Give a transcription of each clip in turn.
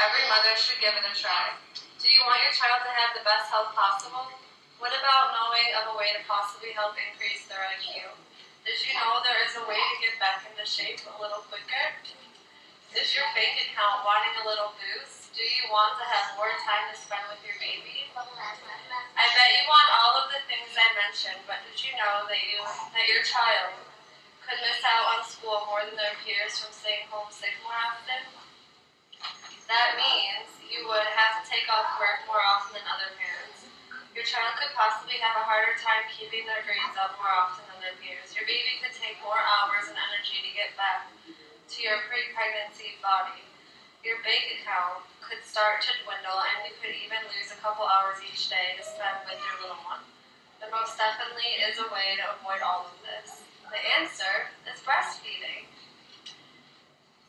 every mother should give it a try. Do you want your child to have the best health possible? What about knowing of a way to possibly help increase their IQ? Did you know there is a way to get back into shape a little quicker? Is your bank account wanting a little boost? Do you want to have more time to spend with your baby? I bet you want all of the things I mentioned, but did you know that your child could miss out on school more than their peers from staying home sick more often? That means you would have to take off work more often than other parents. Your child could possibly have a harder time keeping their grades up more often than their peers. Your baby could take more hours and energy to get back to your pre-pregnancy body. Your bank account could start to dwindle, and you could even lose a couple hours each day to spend with your little one. There most definitely is a way to avoid all of this. The answer is breastfeeding.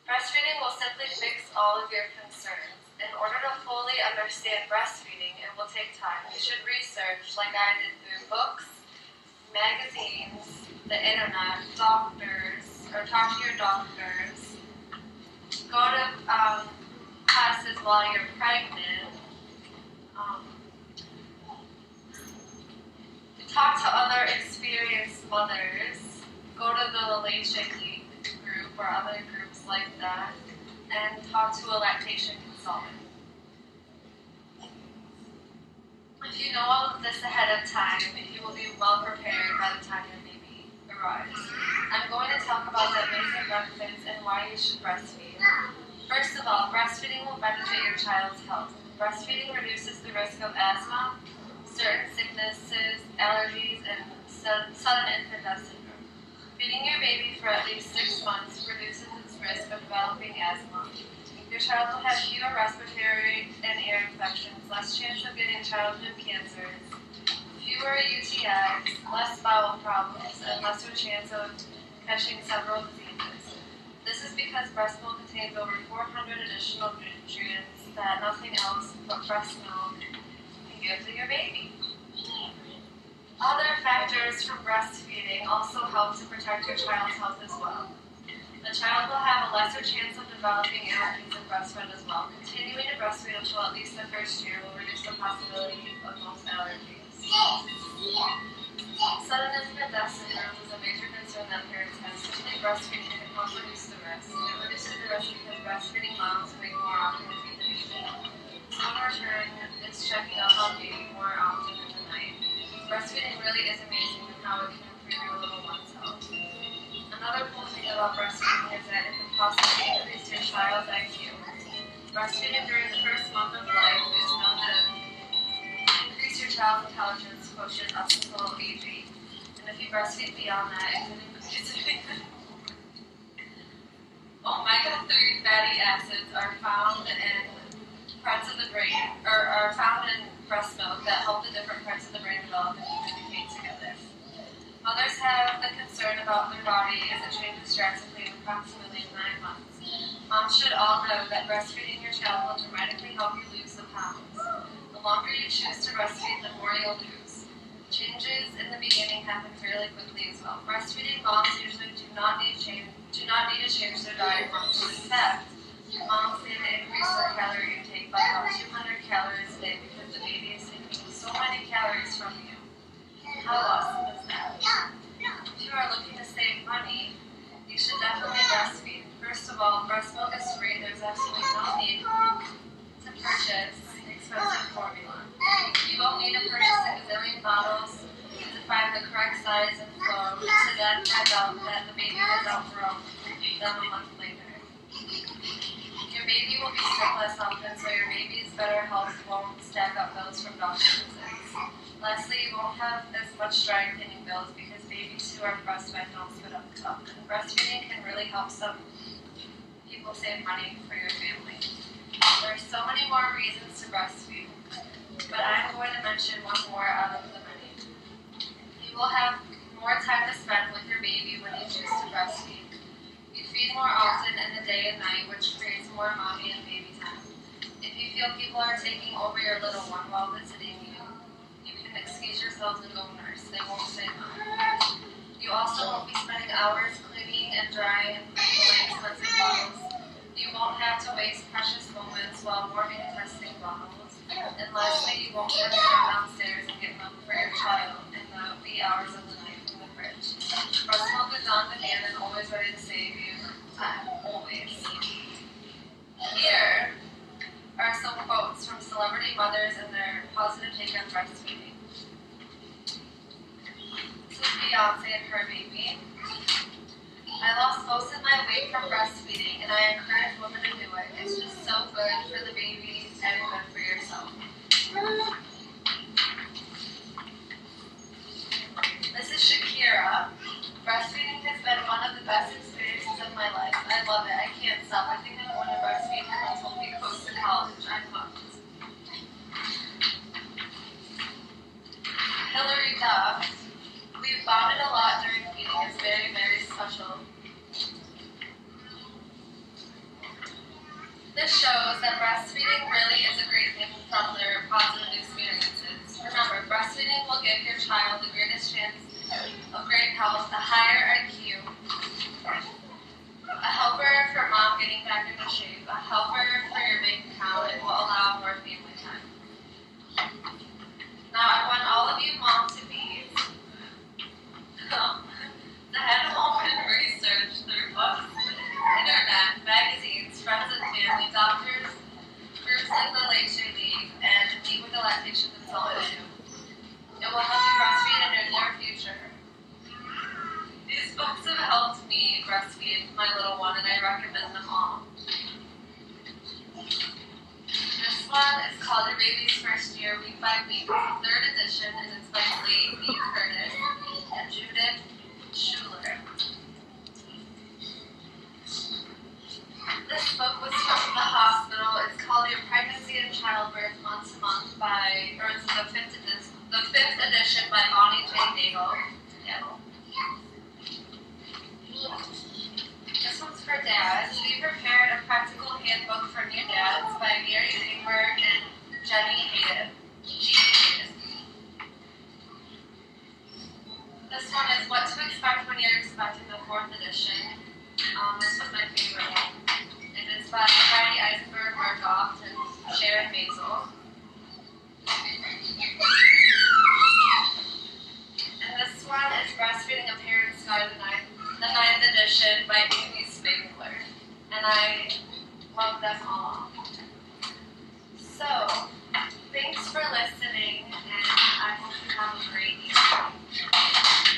Breastfeeding will simply fix all of your concerns. In order to fully understand breastfeeding, it will take time. You should research, like I did, through books, magazines, the internet, doctors, or talk to your doctors. Go to classes while you're pregnant. Talk to other experienced mothers. Go to the Lactation League group or other groups like that, and talk to a lactation consultant. If you know all of this ahead of time, you will be well prepared by the time your baby arrives. I'm going to talk about the amazing benefits and why you should breastfeed. First of all, breastfeeding will benefit your child's health. Breastfeeding reduces the risk of asthma, certain sicknesses, allergies, and sudden infant death syndrome. Feeding your baby for at least 6 months reduces its risk of developing asthma. Your child will have fewer respiratory and ear infections, less chance of getting childhood cancers, fewer UTIs, less bowel problems, and lesser chance of catching several diseases. This is because breast milk contains over 400 additional nutrients that nothing else but breast milk can give to your baby. Other factors from breastfeeding also help to protect your child's health as well. The child will have a lesser chance of developing allergies and breastfed as well. Continuing to breastfeed until at least the first year will reduce the possibility of most allergies. Sudden infant death syndrome is a major concern that parents have. Simply breastfeeding can help reduce the risk. It reduces the risk because breastfeeding moms wake more often to feed the baby. So in return, it's checking up on baby more often in the night. Breastfeeding really is amazing in how it can improve your little one's health. Another cool thing about breastfeeding is that it can possibly increase your child's IQ. Breastfeeding during the first month of life is known to increase your child's intelligence quotient up until age 8. And if you breastfeed beyond that, it can increase it. Omega-3 fatty acids are found in parts of the brain, or are found in breast milk that help the different parts of the brain develop and communicate together. Mothers have the concern about their body as it changes drastically in approximately 9 months. Moms should all know that breastfeeding your child will dramatically help you lose the pounds. The longer you choose to breastfeed, the more you'll lose. Changes in the beginning happen fairly quickly as well. Breastfeeding moms usually do not need to change their diet much. In fact, moms need to increase their calorie intake by about 200 calories a day because the baby is taking so many calories from you. How awesome is that? If you are looking to save money, you should definitely breastfeed. First of all, breast milk is free. There's absolutely no need to purchase expensive formula. You won't need to purchase a gazillion bottles to find the correct size and flow to then find out that the baby was outgrown them a month later. Your baby will be sick less often, so your baby's better health won't stack up bills from doctor visits. Lastly, you won't have as much dry cleaning bills because babies who are breastfed don't spit up milk. Breastfeeding can really help some people save money for your family. There are so many more reasons to breastfeed, but I'm going to mention one more out of the many. You will have more time to spend with your baby when you choose to breastfeed. You feed more often in the day and night, which creates more mommy and baby time. If you feel people are taking over your little one while visiting you, you can excuse yourselves and go nurse. They won't say no. You also won't be spending hours cleaning and drying and putting away expensive bottles. You won't have to waste precious moments while warming and testing bottles. And lastly, you won't have to go downstairs and get milk for your child in the wee hours of the night from the fridge. Breast milk is on demand and always ready to save you time, always. Here are some quotes from celebrity mothers and their positive take on breastfeeding. This is Beyonce and her baby. I lost most of my weight from breastfeeding, and I encourage women to do it. It's just so good for the baby and good for yourself. This is Shakira. Breastfeeding has been one of the best experiences of my life. I love it. I can't stop. I think I'm going to breastfeed until we goes to college. I'm hooked. Hillary Duff. We've bonded a lot during feeding. It's very, very special. This shows that breastfeeding really is a great thing from their positive experiences. Remember, breastfeeding will give your child the greatest chance of great health, the higher IQ, a helper for mom getting back into shape, a helper for your bank account, and will allow more family time. Now, I want all of you mom-to-be's to head home and research through books, internet, magazines, friends and family, doctors, groups like the Lacey League, and meet with a lactation consultant too. It will help you breastfeed in your near future. These books have helped me breastfeed my little one, and I recommend them all. This one is called Your Baby's First Year, Week by Week. It's the 3rd edition, and it's by Lee B. Curtis and Judith Schuler. This book was from the hospital. It's called Your Pregnancy and Childbirth Month to Month it's the 5th edition by Bonnie J. Nagel. This one's for dads. We prepared a practical handbook for new dads by Mary Greenberg and Jenny Hayden. This one is What to Expect When You're Expecting, the 4th edition. This was my favorite one. And it's by Heidi Eisenberg Markoff and Sharon Basil. And this one is Breastfeeding a Parent's Guide, the 9th edition by Amy Spangler. And I love them all. So, thanks for listening, and I hope you have a great evening.